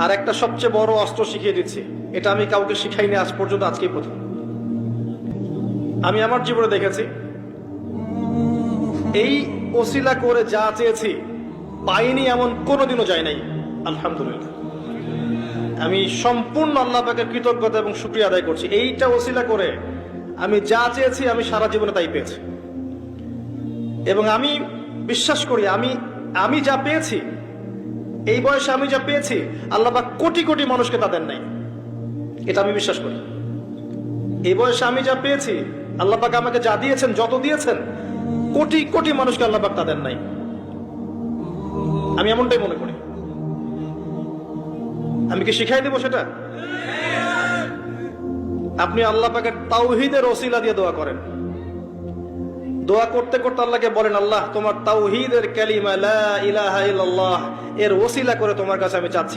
আর একটা সবচেয়ে বড় অস্ত্র শিখিয়ে দিচ্ছি, এটা আমি কাউকে শিখাইনি আজ পর্যন্ত, আজকেই প্রথম। আমি আমার জীবনে দেখেছি, এই ওসিলা করে যা চেয়েছি পাইনি এমন কোনোদিনও যায় নাই। আলহামদুলিল্লাহ, আমি সম্পূর্ণ আল্লাহ পাকের কৃতজ্ঞতা এবং শুকরিয়া আদায় করছি। এইটা ওসিলা করে আমি যা চেয়েছি আমি সারা জীবনে তাই পেয়েছি। এবং আমি বিশ্বাস করি আমি যা পেয়েছি, এই বয়সে আমি যা পেয়েছি, আল্লাহ পাক কোটি কোটি মানুষকে তা দেন নাই। এটা আমি বিশ্বাস করি। এই বয়সে আমি যা পেয়েছি, আল্লাহ পাক আমাকে যা দিয়েছেন, যত দিয়েছেন, কোটি কোটি মানুষকে আল্লাহ পাক তা দেন নাই। আমি এমনটাই মনে করি। আমি কি শিখাই দেব সেটা? আপনি আল্লাহ পাকের তাওহীদের ওসিলা দিয়ে দোয়া করেন। দোয়া করতে করতে আল্লাহকে বলেন, আল্লাহ তোমার তাওহীদের কালিমা লা ইলাহা ইল্লাল্লাহ এর ওসিলা করে তোমার কাছে আমি চাচ্ছি